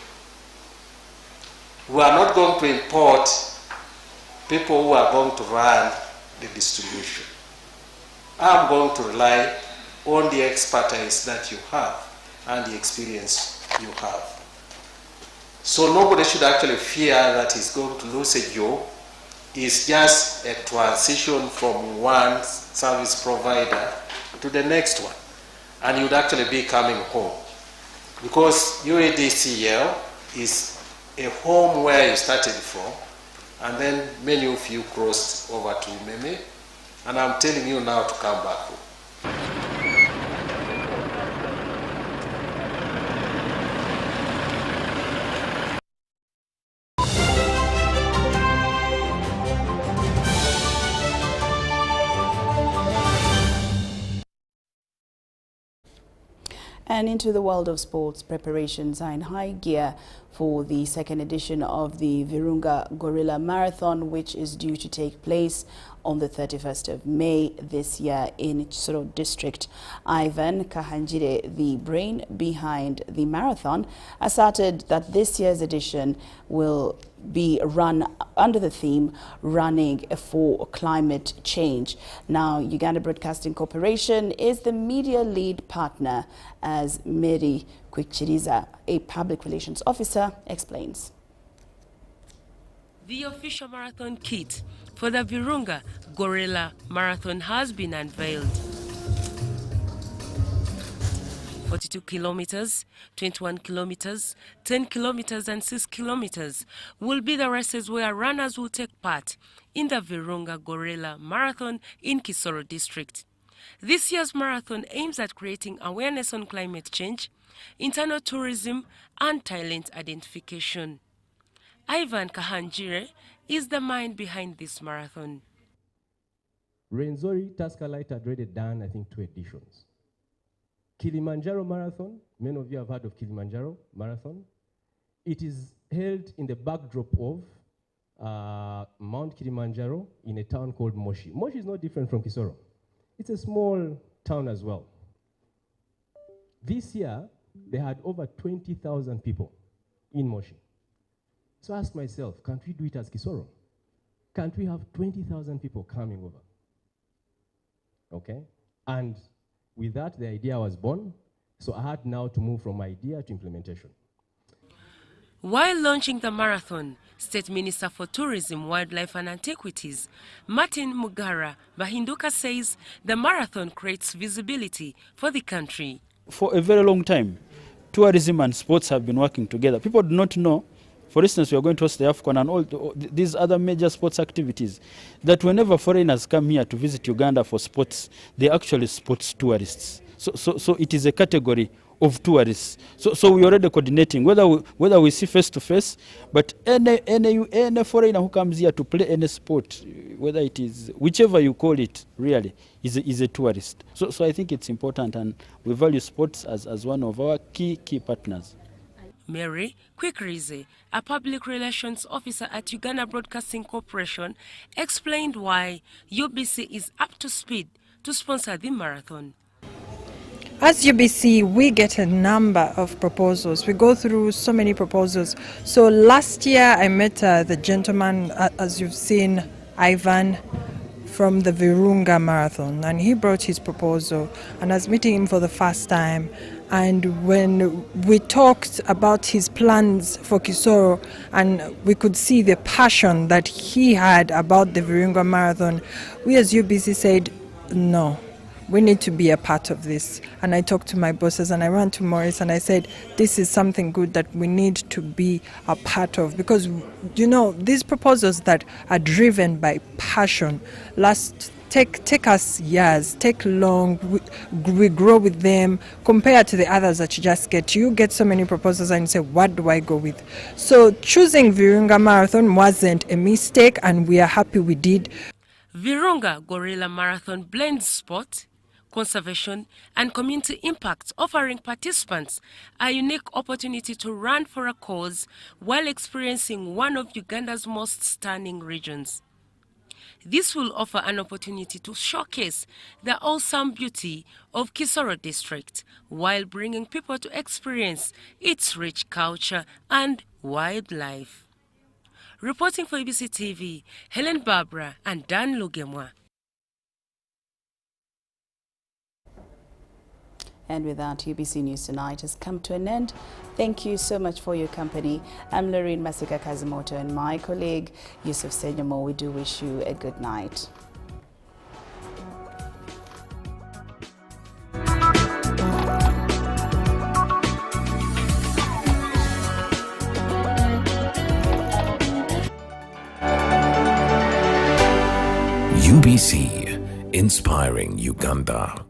We are not going to import people who are going to run the distribution. I'm going to rely on the expertise that you have and the experience you have. So nobody should actually fear that he's going to lose a job. It's just a transition from one service provider to the next one. And you'd actually be coming home. Because UADCL is a home where you started from, and then many of you crossed over to Umeme, and I'm telling you now to come back home. And into the world of sports, preparations are in high gear for the second edition of the Virunga Gorilla Marathon, which is due to take place on the 31st of May this year in Kisoro District. Ivan Kahanjire, the brain behind the marathon, asserted that this year's edition will be run under the theme Running for Climate Change. Now, Uganda Broadcasting Corporation is the media lead partner, as Mary Kwikchiriza, a public relations officer, explains. The official marathon kit for the Virunga Gorilla Marathon has been unveiled. 42 kilometers, 21 kilometers, 10 kilometers and 6 kilometers will be the races where runners will take part in the Virunga Gorilla Marathon in Kisoro District. This year's marathon aims at creating awareness on climate change, internal tourism and talent identification. Ivan Kahanjire is the mind behind this marathon. Renzori Tascalite had already done, I think, 2 editions. Kilimanjaro Marathon, many of you have heard of Kilimanjaro Marathon. It is held in the backdrop of Mount Kilimanjaro in a town called Moshi. Moshi is not different from Kisoro. It's a small town as well. This year, they had over 20,000 people in Moshi. So I asked myself, can't we do it as Kisoro? Can't we have 20,000 people coming over? Okay? And with that, the idea was born. So I had now to move from idea to implementation. While launching the marathon, State Minister for Tourism, Wildlife and Antiquities, Martin Mugara Bahinduka, says the marathon creates visibility for the country. For a very long time, tourism and sports have been working together. People do not know, for instance, we are going to host the AFCON and all these other major sports activities, that whenever foreigners come here to visit Uganda for sports, they are actually sports tourists. So it is a category of tourists. So we are already coordinating, whether we see face to face, but any foreigner who comes here to play any sport, whether it is whichever you call it, really is a tourist. So I think it's important, and we value sports as one of our key partners. Mary Kwikrize, a public relations officer at Uganda Broadcasting Corporation, explained why UBC is up to speed to sponsor the marathon. As UBC, we get a number of proposals. We go through so many proposals. So last year I met the gentleman, as you've seen, Ivan, from the Virunga Marathon, and he brought his proposal, and I was meeting him for the first time. And when we talked about his plans for Kisoro, and we could see the passion that he had about the Virunga Marathon, we as UBC said, no, we need to be a part of this. And I talked to my bosses and I ran to Maurice and I said, this is something good that we need to be a part of, because, you know, these proposals that are driven by passion take us years, take long, we grow with them compared to the others that you get so many proposals and you say, what do I go with? So choosing Virunga Marathon wasn't a mistake, and we are happy we did. Virunga Gorilla Marathon blends sport, conservation and community impact, offering participants a unique opportunity to run for a cause while experiencing one of Uganda's most stunning regions. This will offer an opportunity to showcase the awesome beauty of Kisoro district while bringing people to experience its rich culture and wildlife. Reporting for ABC TV, Helen Barbara and Dan Lugemwa. And with that, UBC News Tonight has come to an end. Thank you so much for your company. I'm Lauryn Masika Kazimoto and my colleague Yusuf Senyamo. We do wish you a good night. UBC, inspiring Uganda.